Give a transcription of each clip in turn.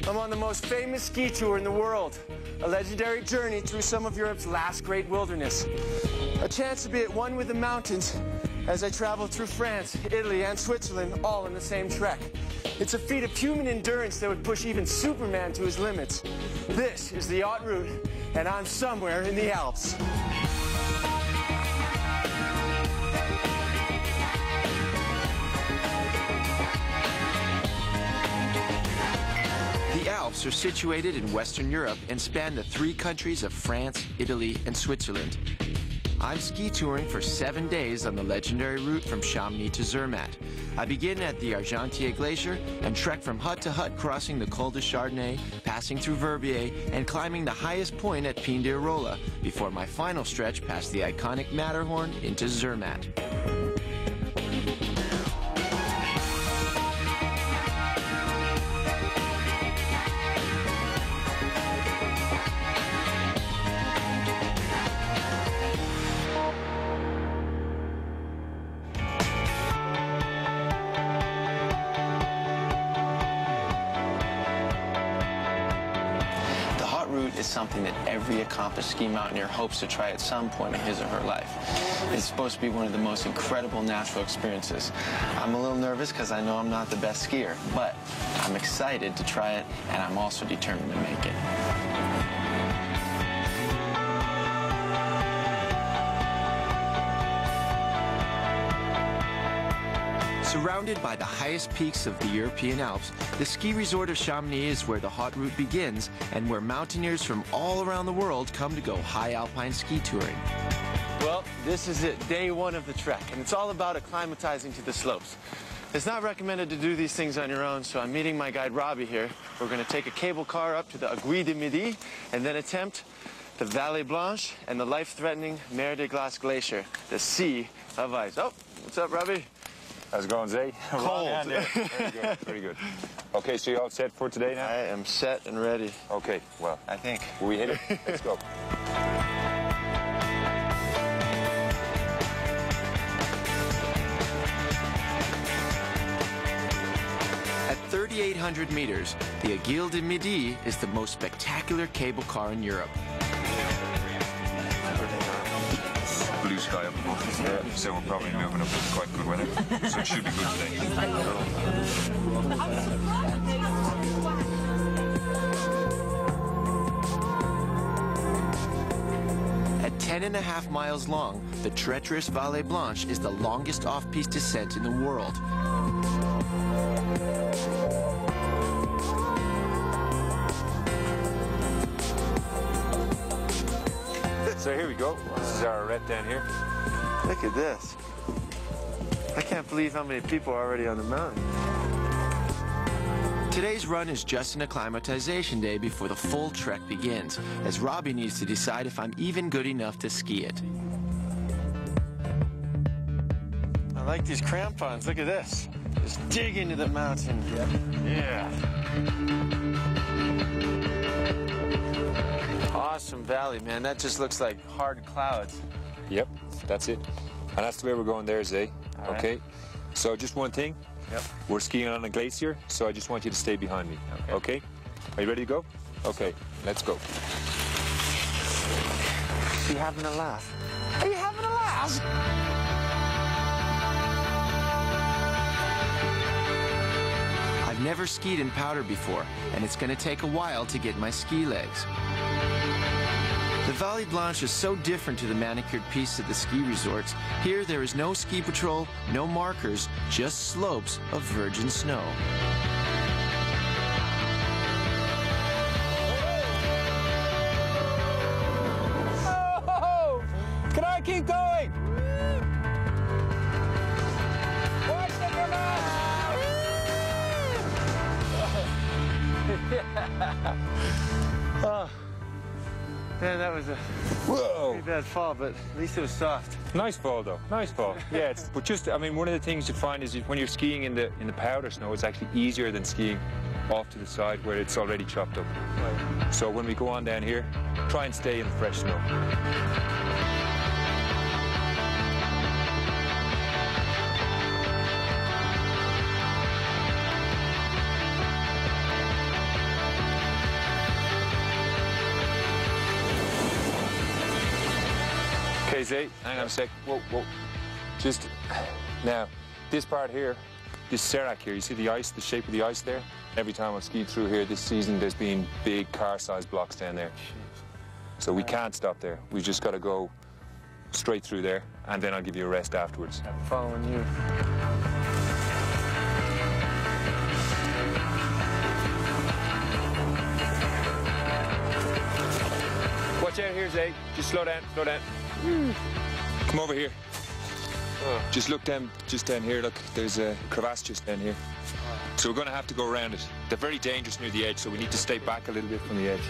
I'm on the most famous ski tour in the world, a legendary journey through some of Europe's last great wilderness. A chance to be at one with the mountains as I travel through France, Italy, and Switzerland, all in the same trek. It's a feat of human endurance that would push even Superman to his limits. This is the haute route, and I'm somewhere in the Alps. The Alps are situated in Western Europe and span the 3 countries of France, Italy, and Switzerland. I'm ski touring for 7 days on the legendary route from Chamonix to Zermatt. I begin at the Argentier Glacier and trek from hut to hut, crossing the Col de Chardonnay, passing through Verbier, and climbing the highest point at Pin de Rolla, before my final stretch past the iconic Matterhorn into Zermatt. Is something that every accomplished ski mountaineer hopes to try at some point in his or her life. It's supposed to be one of the most incredible natural experiences. I'm a little nervous because I know I'm not the best skier, but I'm excited to try it, and I'm also determined to make it. Surrounded by the highest peaks of the European Alps, the ski resort of Chamonix is where the haute route begins and where mountaineers from all around the world come to go high alpine ski touring. Well, this is it, day 1 of the trek, and it's all about acclimatizing to the slopes. It's not recommended to do these things on your own, so I'm meeting my guide Robbie here. We're going to take a cable car up to the Aiguille du Midi and then attempt the Vallée Blanche and the life-threatening Mer de Glace Glacier, the Sea of Ice. Oh, what's up, Robbie? How's it going, Zay? Cold. Very good, very good. Okay, so you all set for today now? I am set and ready. Okay, well, I think. we hit it. Let's go. At 3,800 meters, the Aiguille du Midi is the most spectacular cable car in Europe. Blue sky up above, so we're probably moving up with quite good weather, so it should be good today. At 10.5 miles long, the treacherous Vallée Blanche is the longest off-piste descent in the world. So here we go. This is our arête down here. Look at this. I can't believe how many people are already on the mountain. Today's run is just an acclimatization day before the full trek begins, as Robbie needs to decide if I'm even good enough to ski it. I like these crampons. Look at this. Just dig into the mountain. Yeah. Awesome valley, man. That just looks like hard clouds. Yep, that's it. And that's the way we're going there, Zay. All right. Okay? So just one thing. Yep. We're skiing on a glacier, so I just want you to stay behind me. Okay? Are you ready to go? Okay, let's go. Are you having a laugh? Are you having a laugh? I've never skied in powder before, and it's going to take a while to get my ski legs. The Vallée Blanche is so different to the manicured pistes at the ski resorts. Here, there is no ski patrol, no markers, just slopes of virgin snow. Oh, can I keep going! Watch the Oh, man, that was a pretty bad fall, but at least it was soft. Nice fall, though. Nice fall. Yeah, but just, I mean, one of the things you find is when you're skiing in the powder snow, it's actually easier than skiing off to the side where it's already chopped up. Right. So when we go on down here, try and stay in the fresh snow. Okay, Zay, hang on a sec. Whoa, whoa. Just now, this part here, this serac here, you see the ice, the shape of the ice there? Every time I've skied through here this season, there's been big car-sized blocks down there. So we can't stop there. We've just got to go straight through there, and then I'll give you a rest afterwards. I'm following you. Watch out here, Zay. Just slow down, slow down. Come over here. Just look down, just down here, look, there's a crevasse just down here. So we're going to have to go around it. They're very dangerous near the edge, so we need to stay back a little bit from the edge.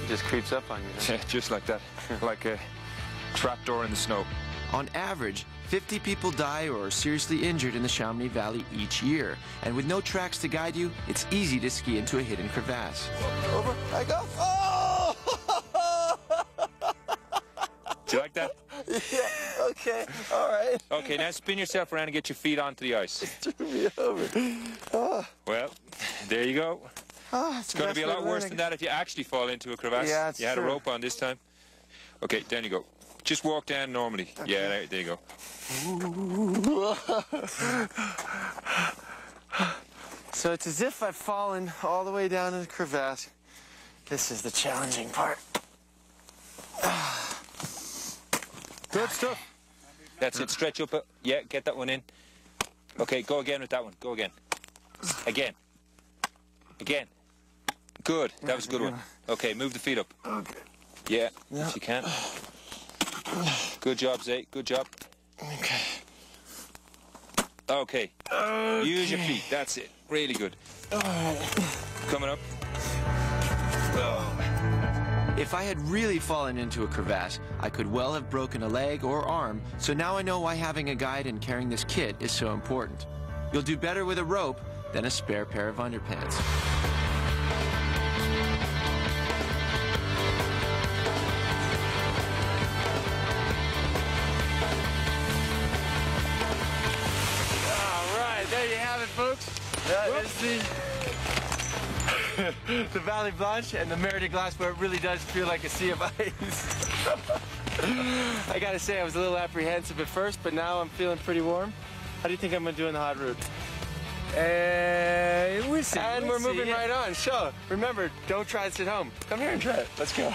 It just creeps up on you. Huh? Yeah, just like that, like a trapdoor in the snow. On average, 50 people die or are seriously injured in the Chamonix Valley each year. And with no tracks to guide you, it's easy to ski into a hidden crevasse. Over, I go. Oh! Do you like that? Yeah, okay, all right. Okay, now spin yourself around and get your feet onto the ice. It threw me over. Oh. Well, there you go. Oh, it's going to be a lot worse than that if you actually fall into a crevasse. Yeah, it's you had true. a rope on this time. Okay, down you go. Just walk down normally. Okay. Yeah, there you go. So it's as if I've fallen all the way down in the crevasse. This is the challenging part. Good stuff. That's it. Stretch up. Yeah, get that one in. Okay, go again with that one. Go again. Again. Again. Good. That was a good one. Okay, move the feet up. Okay. Yeah, if you can. Good job, Zay. Good job. Okay. Okay. Use your feet. That's it. Really good. Coming up. If I had really fallen into a crevasse, I could well have broken a leg or arm, so now I know why having a guide and carrying this kit is so important. You'll do better with a rope than a spare pair of underpants. All right, there you have it, folks. That is the Valley Blanche and the Mer de Glace, where it really does feel like a sea of ice. I gotta say, I was a little apprehensive at first, but now I'm feeling pretty warm. How do you think I'm gonna do in the hot route? We'll see. And we're moving right on. So, remember, don't try this at home. Come here and try it. Let's go.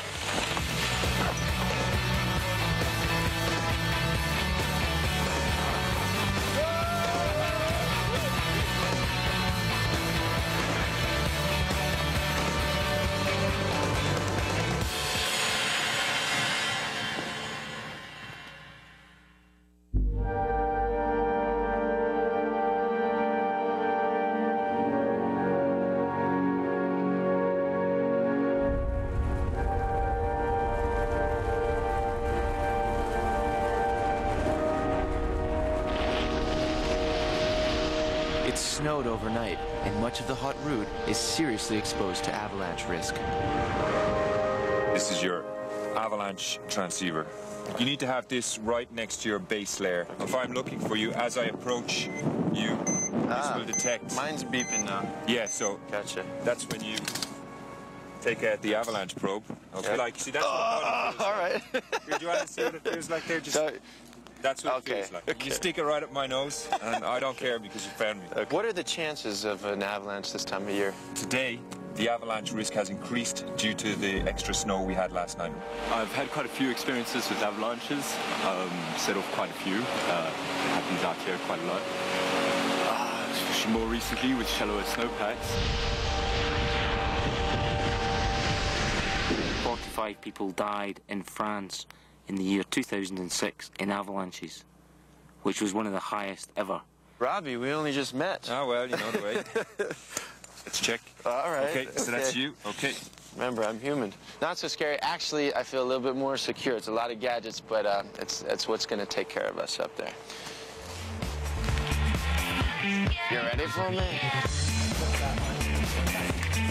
It snowed overnight, and much of the hot route is seriously exposed to avalanche risk. This is your avalanche transceiver. You need to have this right next to your base layer. If I'm looking for you, as I approach you, this will detect. Mine's beeping now. Yeah, so Gotcha. that's when you take out the avalanche probe. Okay, Yep. like, see, that's what All right. Here, do you want to see what it feels like there? Just, that's what it feels like. okay. You stick it right up my nose, and I don't care because you found me. What are the chances of an avalanche this time of year? Today, the avalanche risk has increased due to the extra snow we had last night. I've had quite a few experiences with avalanches, set off quite a few. It happens out here quite a lot. Especially more recently with shallower snowpacks. 45 people died in France in the year 2006 in avalanches, which was one of the highest ever. Robbie, we only just met. Oh, well, you know the way. Let's check. All right. Okay, so that's you. Okay. Remember, I'm human. Not so scary. Actually, I feel a little bit more secure. It's a lot of gadgets, but it's what's going to take care of us up there. You ready for me?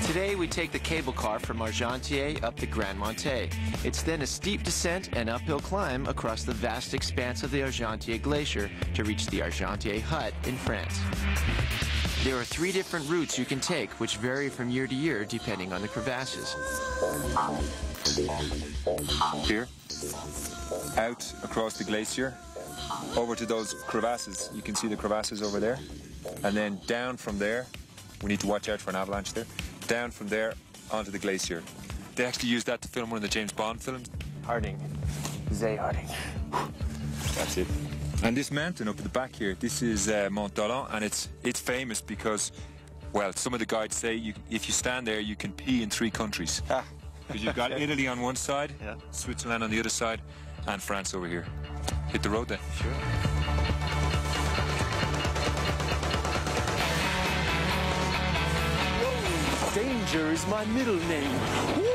Today we take the cable car from Argentière up the Grand Monte. It's then a steep descent and uphill climb across the vast expanse of the Argentière Glacier to reach the Argentière Hut in France. There are 3 different routes you can take, which vary from year to year depending on the crevasses. Here, out across the glacier, over to those crevasses. You can see the crevasses over there. And then down from there, we need to watch out for an avalanche there. Down from there onto the glacier. They actually used that to film one of the James Bond films. Harding. Zay Harding. That's it. And this mountain up at the back here, this is Mont Dolent, and it's famous because, well, some of the guides say if you stand there, you can pee in 3 countries. Because you've got Italy on one side, yeah, Switzerland on the other side, and France over here. Hit the road then. Sure. Danger is my middle name. Woo!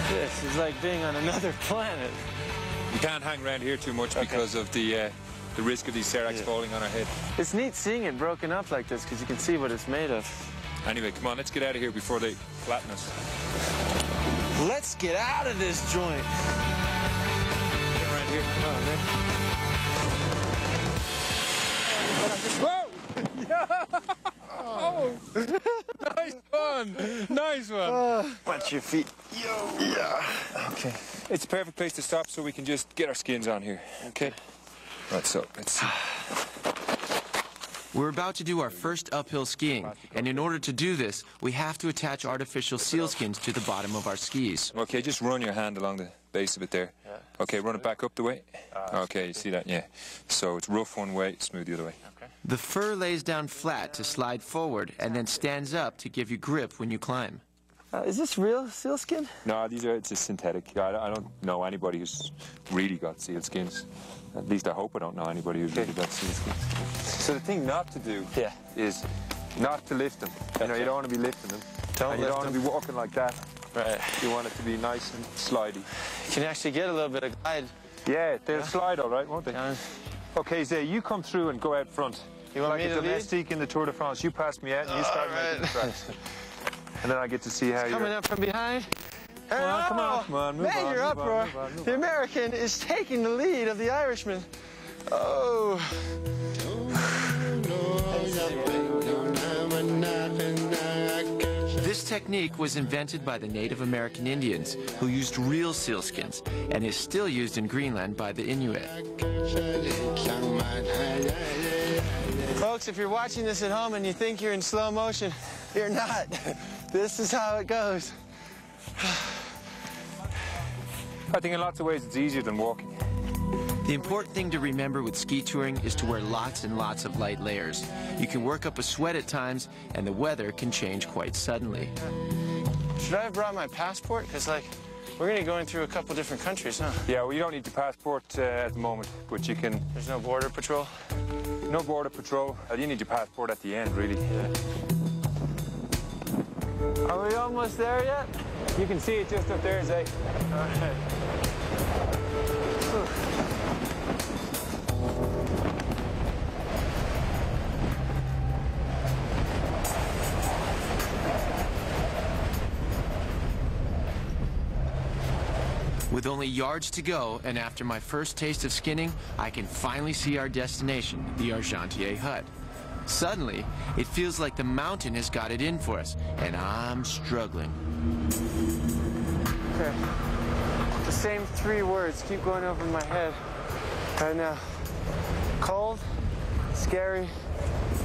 This is like being on another planet. You can't hang around here too much because of the risk of these seracs falling on our head. It's neat seeing it broken up like this because you can see what it's made of. Anyway, come on, let's get out of here before they flatten us. Let's get out of this joint. Get around here. Come on, man. Whoa! Oh! Nice one! Nice one! Watch your feet. Yeah. Okay. It's a perfect place to stop so we can just get our skins on here. Okay? Right, so let's see. We're about to do our first uphill skiing, and in order to do this, we have to attach artificial sealskins to the bottom of our skis. Okay, just run your hand along the base of it there. Okay, run it back up the way. Okay, you see that? Yeah. So it's rough one way, smooth the other way. The fur lays down flat to slide forward and then stands up to give you grip when you climb. Is this real sealskin? No, it's just synthetic. I don't know anybody who's really got seal skins. At least I hope I don't know anybody who's really got seal skins. So the thing not to do is not to lift them. You know, you don't want to be lifting them. You don't want to be walking like that. Right. You want it to be nice and slidey. You can actually get a little bit of glide. Yeah, they'll slide all right, won't they? Okay, Zay, you come through and go out front. You want like me a to lead? domestique in the Tour de France. You pass me out and you start making the tracks. And then I get to see how you're... Coming up from behind. Come on, come on, come on, move Man, on, you're move uproar. on, move on, move The on. American is taking the lead of the Irishman. Oh. This technique was invented by the Native American Indians, who used real sealskins, and is still used in Greenland by the Inuit. Folks, if you're watching this at home and you think you're in slow motion, you're not. This is how it goes. I think in lots of ways it's easier than walking. The important thing to remember with ski touring is to wear lots and lots of light layers. You can work up a sweat at times, and the weather can change quite suddenly. Should I have brought my passport? Because, like, we're going to be going through a couple different countries, huh? Yeah, well, you don't need your passport at the moment, but you can... There's no border patrol? No border patrol. You need your passport at the end, really. Are we almost there yet? You can see it just up there, Zay. All right. With only yards to go, and after my first taste of skinning, I can finally see our destination, the Argentière Hut. Suddenly, it feels like the mountain has got it in for us, and I'm struggling. Okay. The same 3 words keep going over my head right now. Cold, scary,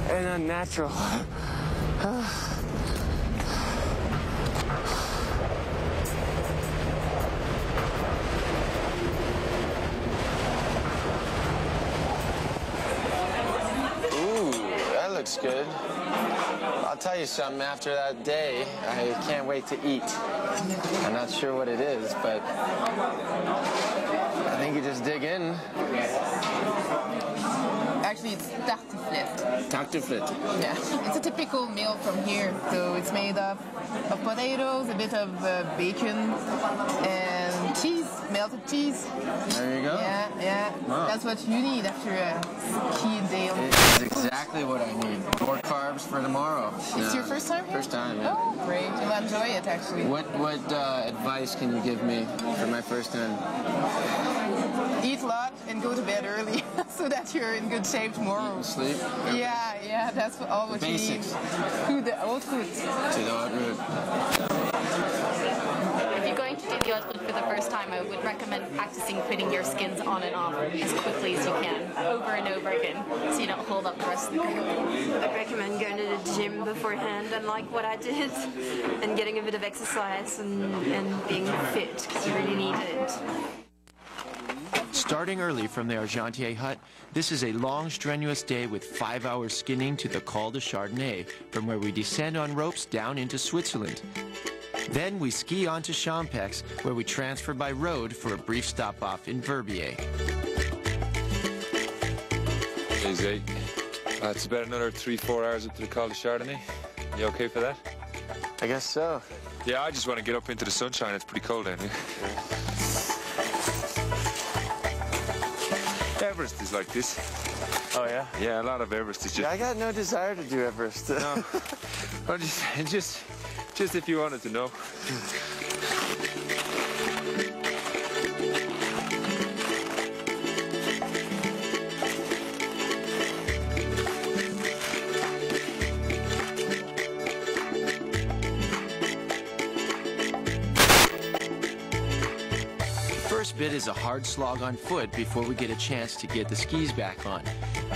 and unnatural. Looks good. I'll tell you something, after that day, I can't wait to eat. I'm not sure what it is, but I think you just dig in. Actually, it's tartiflette. Tartiflette. Yeah, it's a typical meal from here. So it's made of potatoes, a bit of bacon, and cheese, melted cheese. There you go. Yeah, yeah. Wow. That's what you need after a ski day. It's exactly what I need. More carbs for tomorrow. It's your first time here? First time, yeah. Oh, great. You'll enjoy it, actually. What advice can you give me for my first time? Eat a lot and go to bed early so that you're in good shape tomorrow. Sleep? Yeah, yeah, that's all what you need. Basics. To the haute route. To the haute route. If you're going to do the haute route for the first time, I would recommend practicing putting your skins on and off as quickly as you can, over and over again, so you don't hold up the rest of the group. I recommend going to the gym beforehand, unlike what I did, and getting a bit of exercise and being fit, because you really need it. Starting early from the Argentier hut, this is a long, strenuous day with 5 hours skinning to the Col de Chardonnay, from where we descend on ropes down into Switzerland. Then we ski on to Champex, where we transfer by road for a brief stop-off in Verbier. Hey, Zay. It's about another 3-4 hours up to the Col de Chardonnay. You okay for that? I guess so. Yeah, I just want to get up into the sunshine. It's pretty cold down here. Everest is like this. Oh, yeah? Yeah, a lot of Everest is just... Yeah, I got no desire to do Everest. No. Well, just if you wanted to know. First bit is a hard slog on foot before we get a chance to get the skis back on.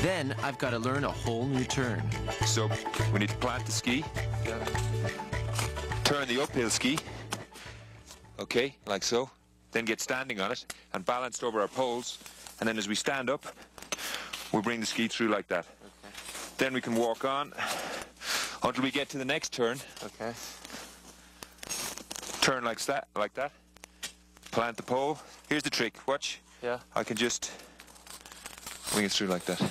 Then I've got to learn a whole new turn. So we need to plant the ski, turn the uphill ski, okay, like so, then get standing on it and balanced over our poles, and then as we stand up, we bring the ski through like that. Okay. Then we can walk on until we get to the next turn. Okay. Turn like that, plant the pole. Here's the trick, watch. Yeah. I can just wing it through like that.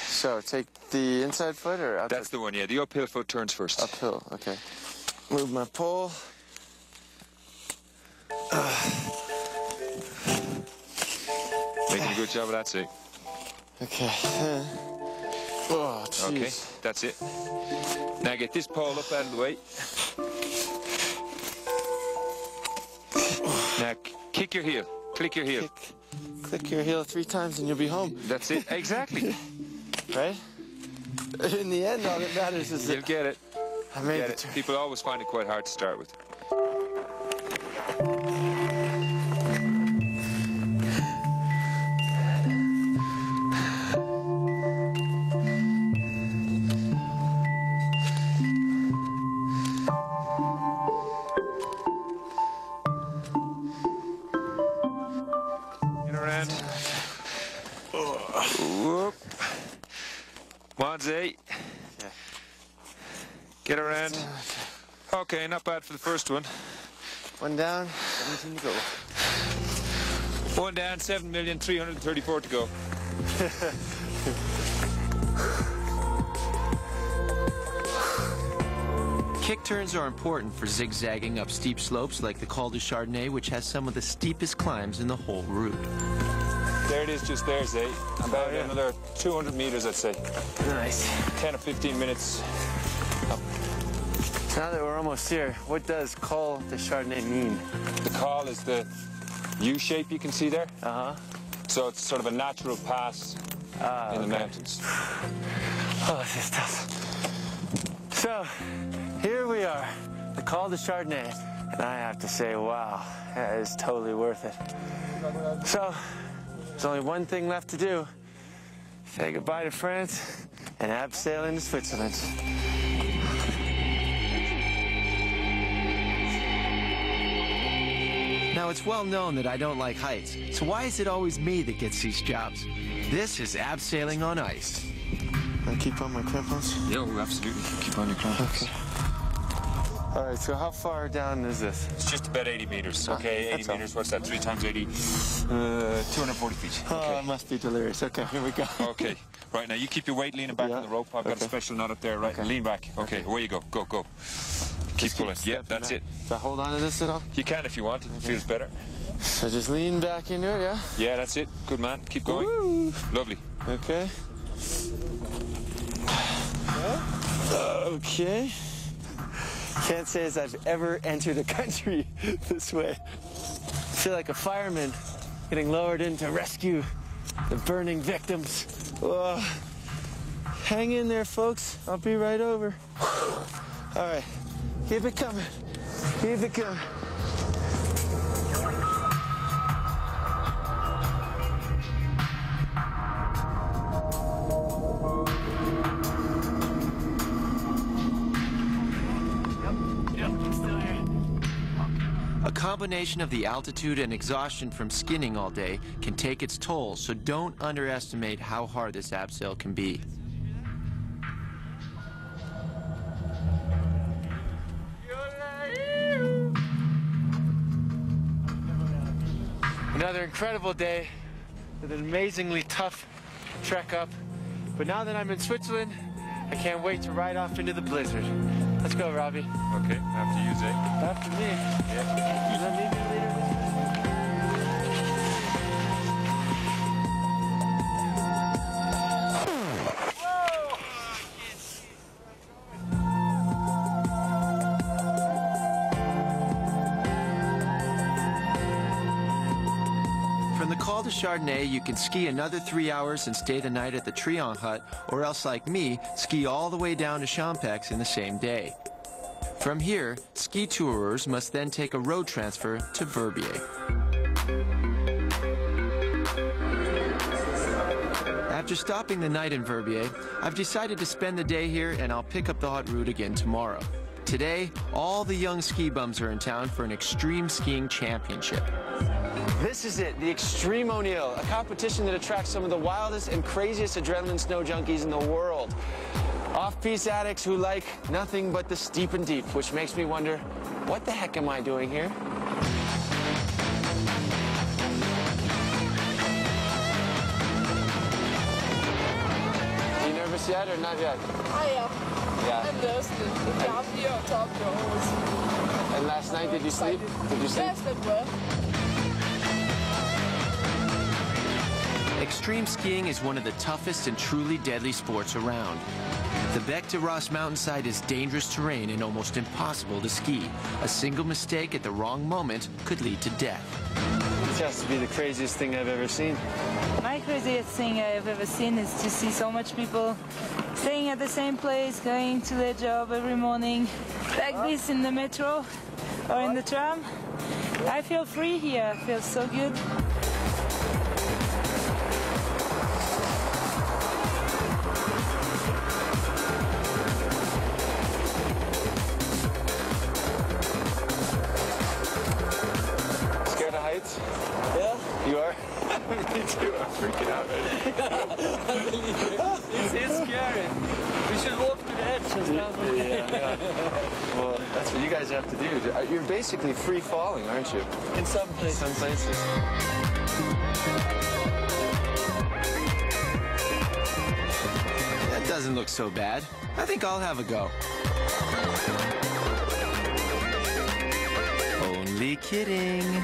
So, take the inside foot or outside? That's the one, yeah. The uphill foot turns first. Uphill, okay. Move my pole. Making a good job of that, see. Okay. Oh, jeez. Okay, that's it. Now get this pole up out of the way. Now kick your heel. Click your heel. Click your heel 3 times and you'll be home. That's it. Exactly. Right? In the end, all that matters is that You'll get it. I made Get the it. turn. People always find it quite hard to start with. Get around. Whoop. Monze. Yeah. Get around. Okay, not bad for the first one. 1 down, 17 to go. 1 down, 7,334,000 to go. Kick turns are important for zigzagging up steep slopes like the Col de Chardonnay, which has some of the steepest climbs in the whole route. There it is just there, Zay. About another 200 meters, I'd say. Nice. 10 or 15 minutes up. Now that we're almost here, what does Col de Chardonnay mean? The col is the U shape you can see there. Uh-huh. So it's sort of a natural pass in the mountains. Oh, this is tough. So, here we are, the Col de Chardonnay. And I have to say, wow, that is totally worth it. So, there's only one thing left to do. Say goodbye to France and abseil into Switzerland. Now, it's well known that I don't like heights, so why is it always me that gets these jobs? This is abseiling on ice. I keep on my crampons? Yeah, absolutely. Keep on your crampons. Okay. All right, so how far down is this? It's just about 80 meters. Okay, 80 meters. What's that? 3 times 80? 240 feet. Oh, Okay. it must be delirious. Okay, here we go. Okay. Right, now you keep your weight leaning back on the rope. I've got a special knot up there. Right, lean back. Okay, away you go. Go, go. Keep pulling. Yeah, that's it. Do I hold on to this at all? You can if you want. It feels better. So just lean back into it, yeah? Yeah, that's it. Good man. Keep going. Woo. Lovely. Okay. Okay. Can't say as I've ever entered a country this way. I feel like a fireman getting lowered in to rescue the burning victims. Oh. Hang in there, folks. I'll be right over. All right. Keep it coming. Keep it coming. A combination of the altitude and exhaustion from skinning all day can take its toll, so don't underestimate how hard this abseil can be. Another incredible day with an amazingly tough trek up. But now that I'm in Switzerland, I can't wait to ride off into the blizzard. Let's go, Robbie. Okay, after you, Zay. After me. Yeah. Does that leave you later? From the Col de Chardonnay, you can ski another 3 hours and stay the night at the Trion hut, or else, like me, ski all the way down to Champex in the same day. From here, ski tourers must then take a road transfer to Verbier. After stopping the night in Verbier, I've decided to spend the day here, and I'll pick up the hot route again tomorrow. Today, all the young ski bums are in town for an extreme skiing championship. This is it, the Extreme O'Neill, a competition that attracts some of the wildest and craziest adrenaline snow junkies in the world. Off-piste addicts who like nothing but the steep and deep, which makes me wonder, what the heck am I doing here? Are you nervous yet or not yet? Ja. Yeah. En rustig. Ik ga hier op top, jongens. And last night, did you sleep? Did you sleep? Ja, sleep wel. Extreme skiing is one of the toughest and truly deadly sports around. The Bec de Ross mountainside is dangerous terrain and almost impossible to ski. A single mistake at the wrong moment could lead to death. This has to be the craziest thing I've ever seen. My craziest thing I've ever seen is to see so much people staying at the same place, going to their job every morning, like this in the metro or in the tram. I feel free here. I feel so good. Scared of heights? Yeah. You are? Me too. I'm freaking out. It's scary. We should walk to the edge and stuff. Yeah. Well, that's what you guys have to do. You're basically free falling, aren't you? In some places. Some places. That doesn't look so bad. I think I'll have a go. Only kidding.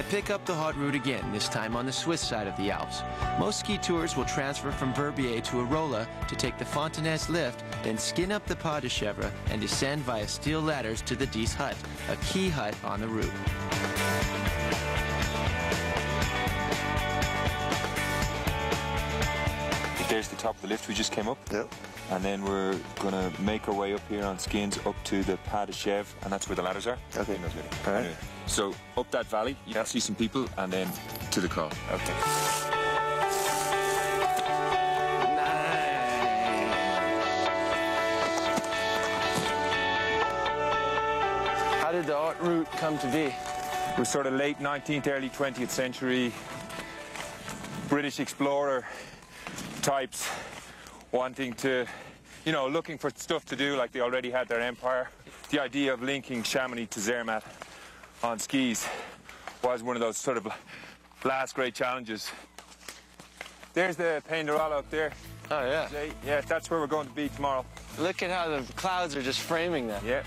Pick up the hot route again, this time on the Swiss side of the Alps. Most ski tours will transfer from Verbier to Arola to take the Fontaines lift, then skin up the Pas de Chèvre and descend via steel ladders to the Dies Hut, a key hut on the route. There's the top of the lift we just came up. Yep. And then we're going to make our way up here on skins up to the Pas de Chèvre, and that's where the ladders are. Okay. All right. Anyway, so up that valley, you can see some people, and then to the col. Okay. did the haute route come to be? It was sort of late 19th, early 20th century British explorer types wanting to, you know, looking for stuff to do, like they already had their empire. The idea of linking Chamonix to Zermatt on skis was one of those sort of last great challenges. There's the Pays de Râle up there. Oh, yeah. Yeah, that's where we're going to be tomorrow. Look at how the clouds are just framing that. Yeah.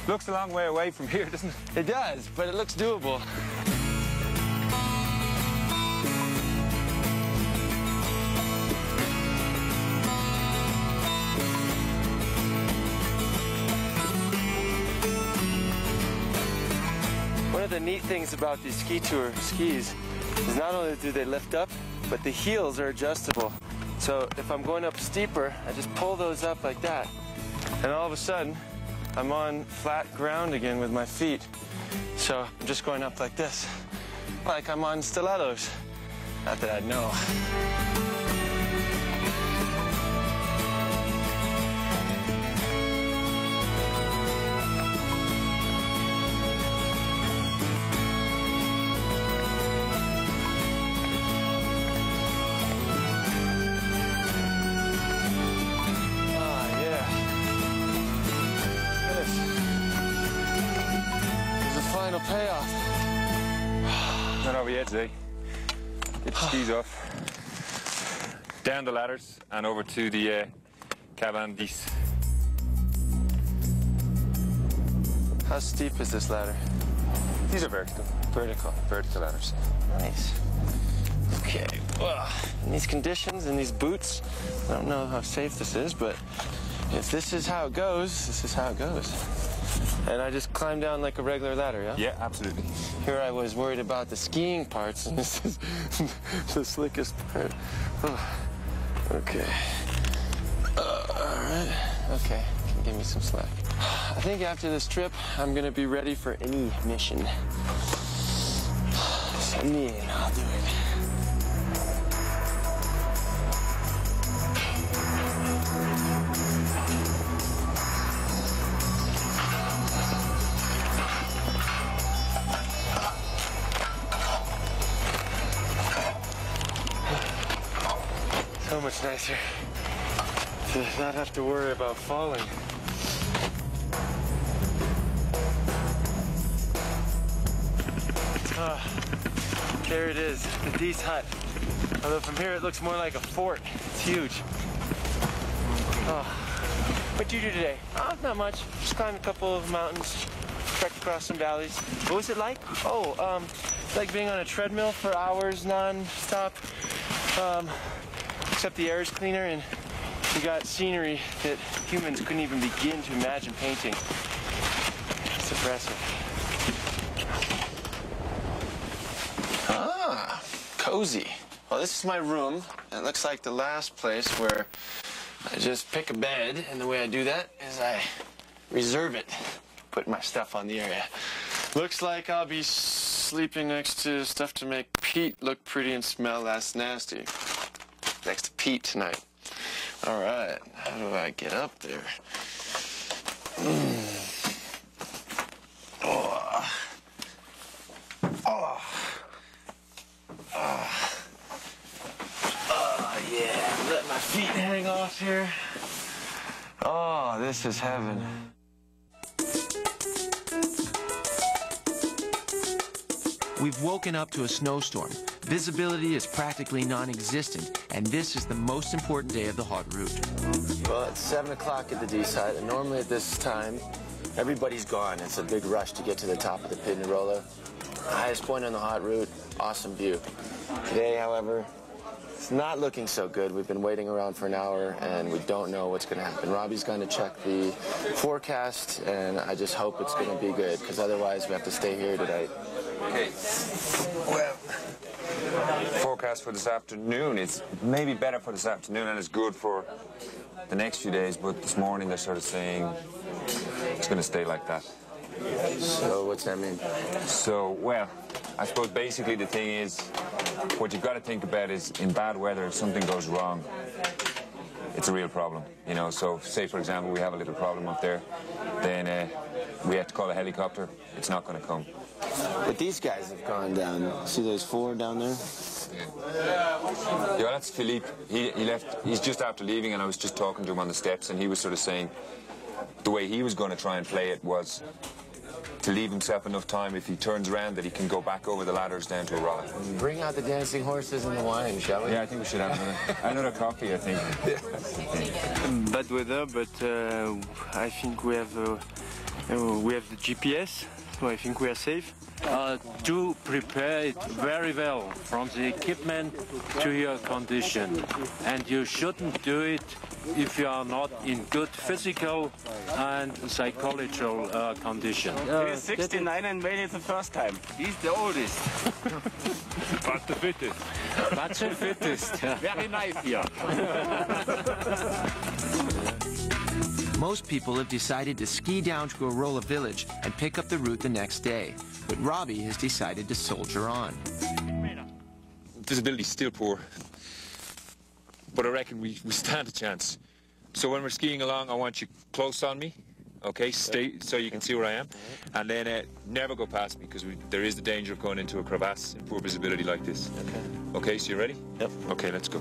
Looks a long way away from here, doesn't it? It does, but it looks doable. One of the neat things about these ski tour skis is not only do they lift up, but the heels are adjustable. So if I'm going up steeper, I just pull those up like that. And all of a sudden, I'm on flat ground again with my feet. So I'm just going up like this, like I'm on stilettos. Not that I'd know. Payoff. Not over yet, Zay. Get the skis off. Down the ladders and over to the cabane 10. How steep is this ladder? These are vertical. Vertical ladders. Nice. Okay. Well, in these conditions, in these boots, I don't know how safe this is, but if this is how it goes, this is how it goes. And I just climb down like a regular ladder, yeah? Yeah, absolutely. Here I was worried about the skiing parts, and this is the slickest part. Oh. Okay. All right. Okay, can give me some slack. I think after this trip, I'm gonna be ready for any mission. Send me in, I'll do it. So much nicer to not have to worry about falling. There it is, the D's hut. Although from here it looks more like a fort. It's huge. What'd you do today? Not much. Just climbed a couple of mountains, trekked across some valleys. What was it like? Like being on a treadmill for hours non-stop. Except the air is cleaner and we got scenery that humans couldn't even begin to imagine painting. It's impressive. Ah, cozy. Well, this is my room. It looks like the last place where I just pick a bed, and the way I do that is I reserve it, put my stuff on the area. Looks like I'll be sleeping next to stuff to make Pete look pretty and smell less nasty. Next to Pete tonight. All right, how do I get up there? Yeah, let my feet hang off here. Oh, this is heaven. We've woken up to a snowstorm. Visibility is practically non-existent, and this is the most important day of the haute route. Well, it's 7 o'clock at the D side, and normally at this time, everybody's gone. It's a big rush to get to the top of the Pays de Râle. Highest point on the haute route, awesome view. Today, however, it's not looking so good. We've been waiting around for an hour, and we don't know what's going to happen. Robbie's going to check the forecast, and I just hope it's going to be good, because otherwise we have to stay here tonight. Okay. Well, forecast for this afternoon. It's maybe better for this afternoon, and it's good for the next few days, but this morning they're sort of saying it's going to stay like that. So what's that mean? So, well, I suppose basically the thing is, what you've got to think about is in bad weather, if something goes wrong, it's a real problem, you know. So say, for example, we have a little problem up there, then we have to call a helicopter. It's not going to come. But these guys have gone down. See those 4 down there? Yeah, that's Philippe. He left. He's just after leaving, and I was just talking to him on the steps, and he was sort of saying the way he was going to try and play it was to leave himself enough time if he turns around that he can go back over the ladders down to Aurora. Bring out the dancing horses and the wine, shall we? Yeah, I think we should have another coffee, I think. Bad weather, but I think we have the GPS, so I think we are safe. Do prepare it very well, from the equipment to your condition. And you shouldn't do it if you are not in good physical and psychological condition. He's 69 and made it the first time. He's the oldest. But the fittest. But the fittest. Very nice here. Most people have decided to ski down to Arola village and pick up the route the next day. But Robbie has decided to soldier on. Visibility's still poor, but I reckon we stand a chance. So when we're skiing along, I want you close on me, okay? Stay so you can see where I am, and then never go past me, because there is the danger of going into a crevasse in poor visibility like this. Okay, so you ready? Yep. Okay, let's go.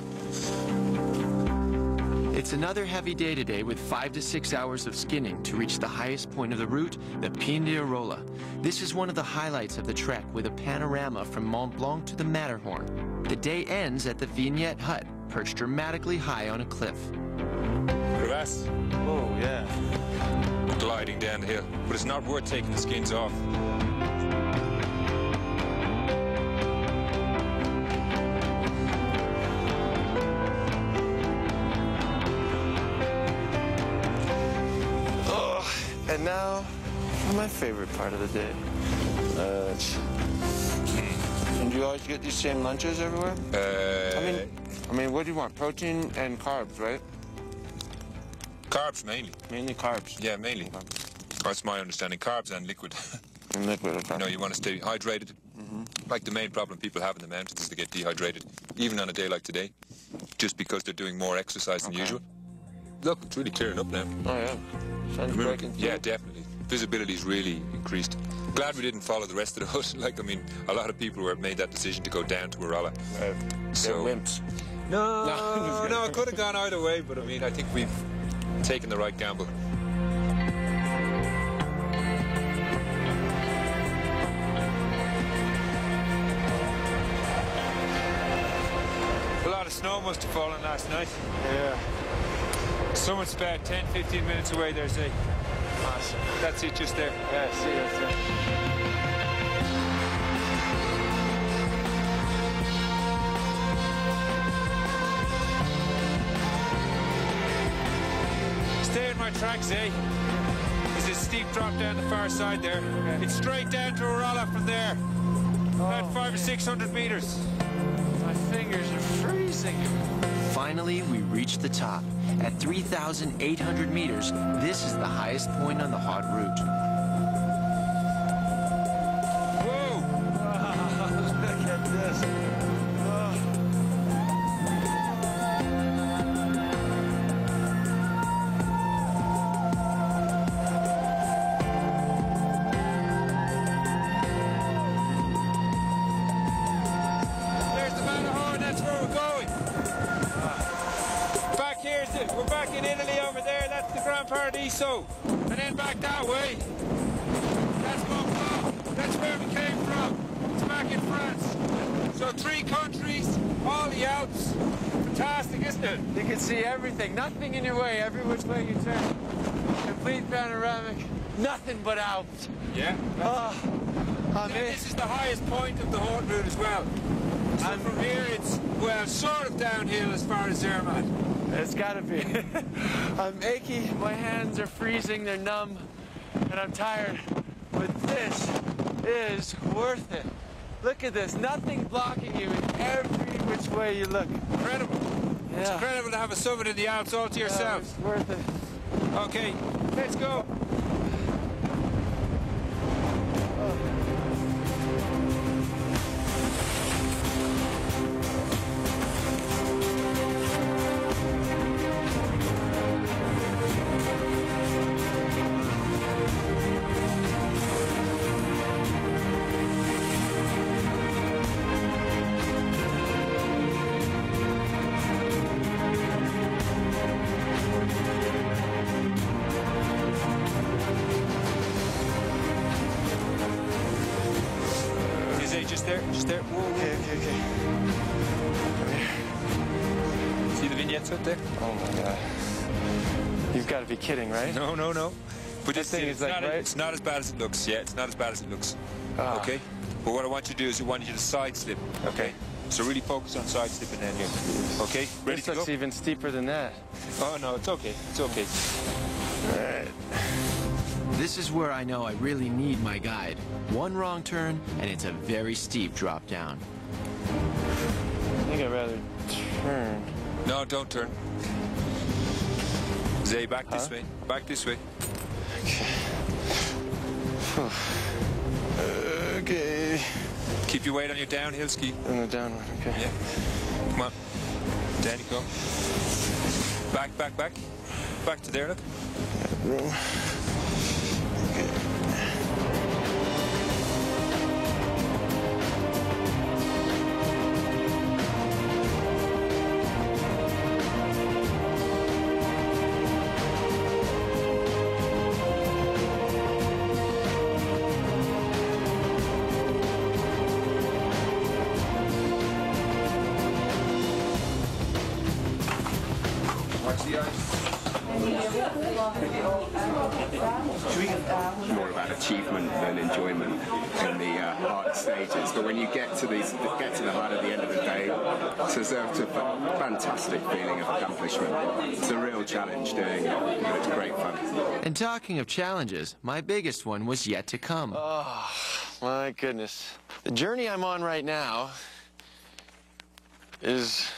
It's another heavy day today with 5 to 6 hours of skinning to reach the highest point of the route, the Pin de Arola. This is one of the highlights of the trek, with a panorama from Mont Blanc to the Matterhorn. The day ends at the Vignette Hut, perched dramatically high on a cliff. Crevasse. Oh, yeah. Gliding down the hill, but it's not worth taking the skins off. And now, for my favorite part of the day. And do you always get these same lunches everywhere? I mean, what do you want? Protein and carbs, right? Carbs mainly. Mainly carbs. Yeah, mainly. That's my understanding. Carbs and liquid. And liquid, okay. You know, you want to stay hydrated. Like the main problem people have in the mountains is they get dehydrated, even on a day like today, just because they're doing more exercise than usual. Look, it's really clearing up now. Oh, yeah. Sun's breaking through. Yeah, definitely. Visibility's really increased. Glad we didn't follow the rest of the hut. Like, I mean, a lot of people have made that decision to go down to Arola. So they're wimps. No, it could have gone either way, but I mean, I think we've taken the right gamble. A lot of snow must have fallen last night. Yeah. Someone's about 10, 15 minutes away, there's a... Awesome. That's it, just there. Yeah, see, that's it. Stay in my tracks, eh? There's a steep drop down the far side there. Okay. It's straight down to Arola from there. About 500 or 600 meters. My fingers are freezing. Finally, we reach the top. At 3,800 meters, this is the highest point on the hot route. Whoa! Look at this. There's the Matterhorn, that's where we're going. Back here's it. We're back in Italy over there. That's the Gran Paradiso. And then back that way. That's Mont Blanc. That's where we came from. It's back in France. So 3 countries, all the Alps. Fantastic, isn't it? You can see everything, nothing in your way, every which way you turn. Complete panoramic, nothing but Alps. Yeah. This is the highest point of the Horn route as well. So from here it's, well, sort of downhill as far as Zermatt. It's gotta be. I'm achy, my hands are freezing, they're numb, and I'm tired. But this is worth it. Look at this, nothing blocking you in every which way you look. Incredible. Yeah. It's incredible to have a summit in the Alps all to yourself. It's worth it. Okay, let's go. there, just there. Okay. Come here. See the vignettes out there? Oh my God. You've got to be kidding, right? No. But This thing is like, right? It's not as bad as it looks. Yeah, it's not as bad as it looks. Okay? But what I want you to do is I want you to side slip. Okay? So really focus on side slipping down here. Okay? Ready This to go? looks even steeper than that. Oh, no, it's okay. It's okay. All right. This is where I know I really need my guide. One wrong turn, and it's a very steep drop down. I think I'd rather turn. No, don't turn. Zay, back this way. Back this way. Okay. Keep your weight on your downhill ski. On the downward, okay. Yeah. Come on. Down you go. Back. Back to there, look. Room. More about achievement than enjoyment in the hard stages, but when you get to the hard at the end of the day, it's a fantastic feeling of accomplishment. It's a real challenge doing it. It's great fun. And talking of challenges, my biggest one was yet to come. Oh, my goodness. The journey I'm on right now is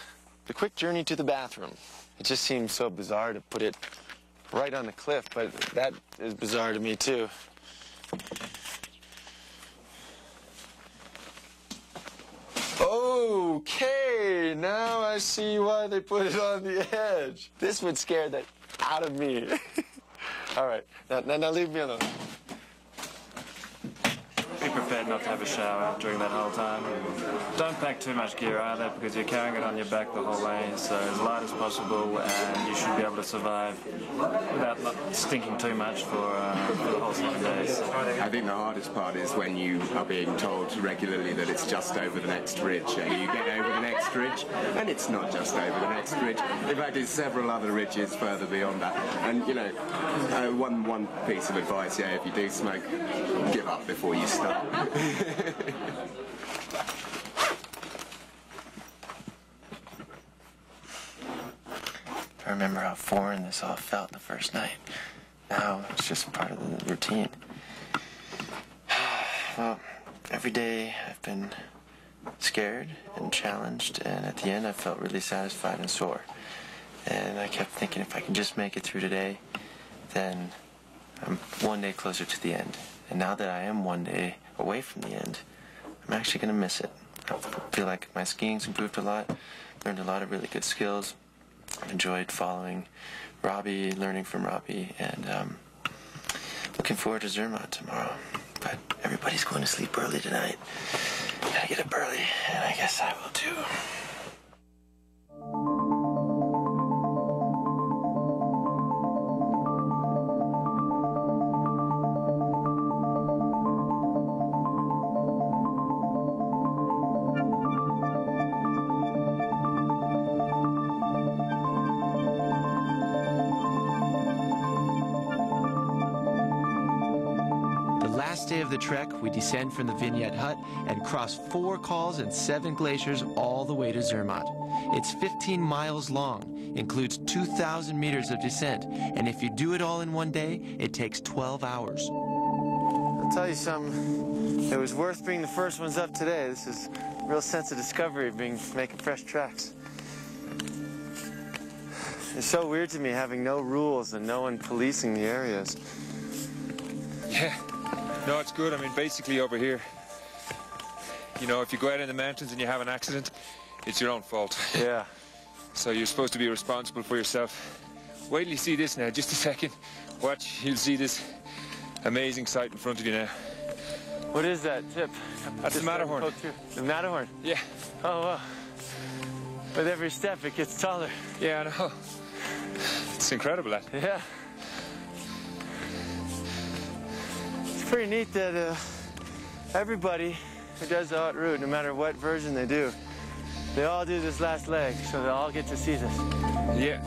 the quick journey to the bathroom. It just seems so bizarre to put it right on the cliff, but that is bizarre to me too. Okay, now I see why they put it on the edge. This would scare the out of me. All right, now leave me alone. Be prepared not to have a shower during that whole time. Don't pack too much gear either, because you're carrying it on your back the whole way, so as light as possible, and you should be able to survive without stinking too much for the whole 7 days. I think the hardest part is when you are being told regularly that it's just over the next ridge, and you get over the next ridge, and it's not just over the next ridge. In fact, there's several other ridges further beyond that. And, you know, one piece of advice, yeah, if you do smoke, give up before you start. I remember how foreign this all felt the first night. Now it's just part of the routine. Well, every day I've been scared and challenged, and at the end I felt really satisfied and sore. And I kept thinking, if I can just make it through today, then I'm one day closer to the end. And now that I am one day away from the end, I'm actually going to miss it. I feel like my skiing's improved a lot, learned a lot of really good skills. I've enjoyed following Robbie, learning from Robbie, and looking forward to Zermatt tomorrow. But everybody's going to sleep early tonight. Gotta get up early, and I guess I will too. Last day of the trek, we descend from the Vignette Hut and cross 4 calls and 7 glaciers all the way to Zermatt. It's 15 miles long, includes 2,000 meters of descent, and if you do it all in one day, it takes 12 hours. I'll tell you something, it was worth being the first ones up today. This is a real sense of discovery, making fresh tracks. It's so weird to me having no rules and no one policing the areas. Yeah. No, it's good. I mean, basically over here, you know, if you go out in the mountains and you have an accident, it's your own fault. Yeah. So you're supposed to be responsible for yourself. Wait till you see this now, just a second. Watch, you'll see this amazing sight in front of you now. What is that, Tip? That's the Matterhorn. The Matterhorn? Yeah. Oh, wow. With every step, it gets taller. Yeah, I know. It's incredible, that. Yeah. It's pretty neat that everybody who does the hot route, no matter what version they do, they all do this last leg, so they all get to see this. Yeah.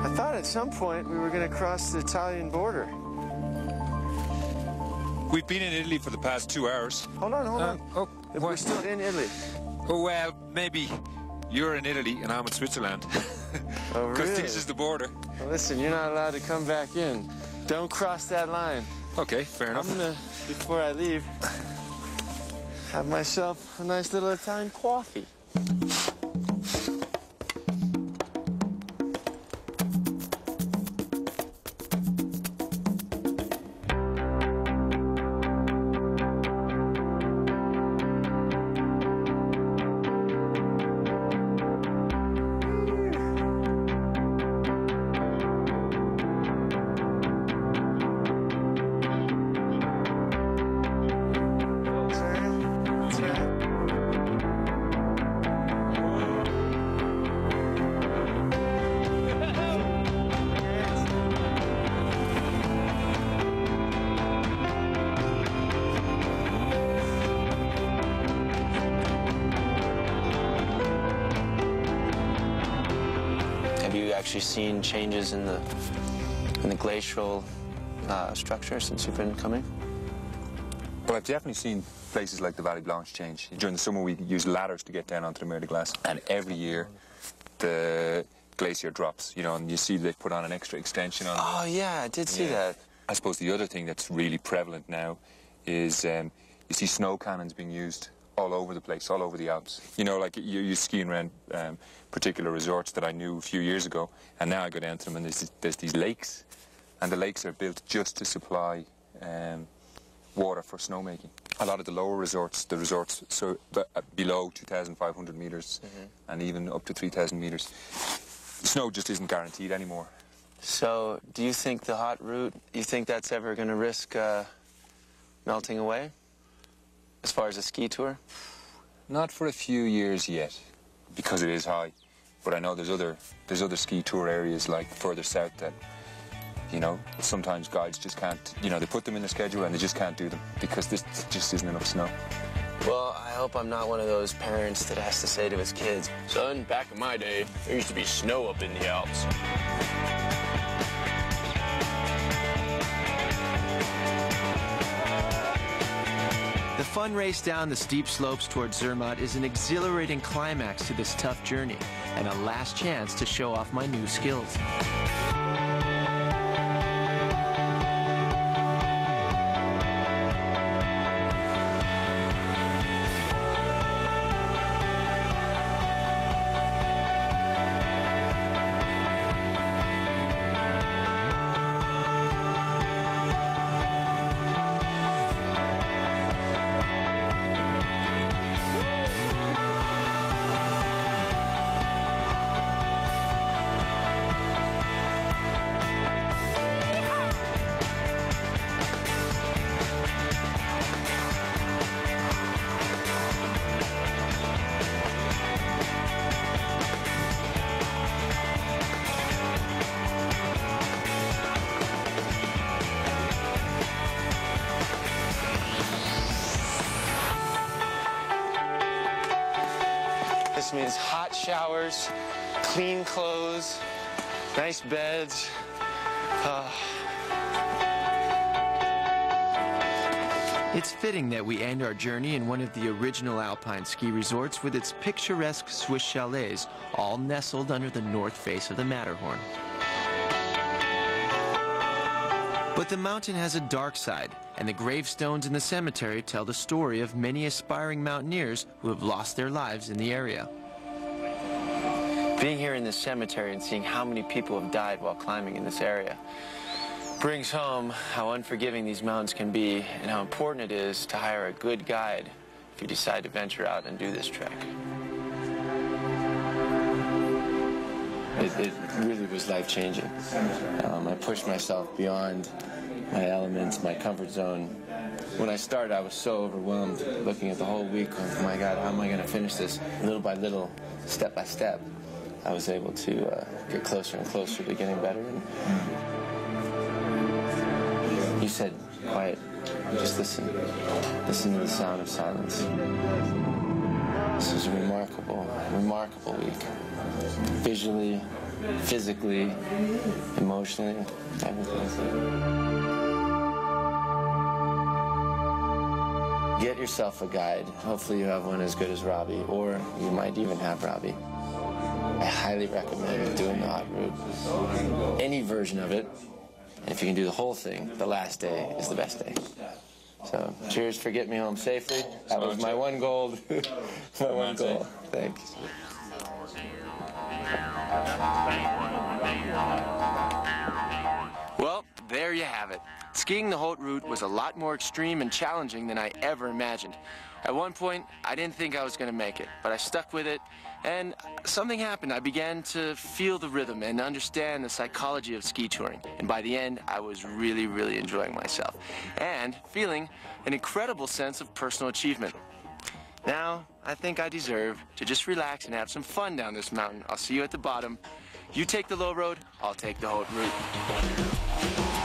I thought at some point we were going to cross the Italian border. We've been in Italy for the past 2 hours. Hold on. Oh, we're still in Italy. Oh, well, maybe you're in Italy and I'm in Switzerland. Oh, really? Because this is the border. Well, listen, you're not allowed to come back in. Don't cross that line. Okay, fair enough. I'm gonna, before I leave, have myself a nice little Italian coffee. Have you actually seen changes in the glacial structure since you've been coming? Well, I've definitely seen places like the Valley Blanche change. During the summer, we use ladders to get down onto the Mer de Glace, and every year the glacier drops, you know, and you see they put on an extra extension on. Oh, yeah, I did see that. I suppose the other thing that's really prevalent now is you see snow cannons being used all over the place, all over the Alps. You know, like you're skiing around particular resorts that I knew a few years ago, and now I go down to them and there's these lakes, and the lakes are built just to supply water for snowmaking. A lot of the lower resorts, the resorts so below 2,500 meters and even up to 3,000 meters, snow just isn't guaranteed anymore. So, do you think the hot route, you think that's ever going to risk melting away? As far as a ski tour? Not for a few years yet, because it is high. But I know there's other ski tour areas like further south that, you know, sometimes guides just can't, you know, they put them in the schedule and they just can't do them because this just isn't enough snow. Well, I hope I'm not one of those parents that has to say to his kids, "Son, back in my day, there used to be snow up in the Alps." The fun race down the steep slopes towards Zermatt is an exhilarating climax to this tough journey and a last chance to show off my new skills. This means hot showers, clean clothes, nice beds. It's fitting that we end our journey in one of the original alpine ski resorts with its picturesque Swiss chalets, all nestled under the north face of the Matterhorn. But the mountain has a dark side, and the gravestones in the cemetery tell the story of many aspiring mountaineers who have lost their lives in the area. Being here in this cemetery and seeing how many people have died while climbing in this area brings home how unforgiving these mountains can be and how important it is to hire a good guide if you decide to venture out and do this trek. It really was life-changing. I pushed myself beyond my elements, my comfort zone. When I started, I was so overwhelmed looking at the whole week of, my God, how am I going to finish this little by little, step by step? I was able to get closer and closer to getting better. And you said quiet. Just listen. Listen to the sound of silence. This is a remarkable, remarkable week. Visually, physically, emotionally, everything. Get yourself a guide. Hopefully you have one as good as Robbie, or you might even have Robbie. I highly recommend doing the hot route. Any version of it. And if you can do the whole thing, the last day is the best day. So, cheers for getting me home safely. That was my one goal. My one goal. Thanks. Well, there you have it. Skiing the Haute Route was a lot more extreme and challenging than I ever imagined. At one point, I didn't think I was going to make it, but I stuck with it, and something happened. I began to feel the rhythm and understand the psychology of ski touring, and by the end, I was really, really enjoying myself, and feeling an incredible sense of personal achievement. Now, I think I deserve to just relax and have some fun down this mountain. I'll see you at the bottom. You take the low road, I'll take the Haute Route.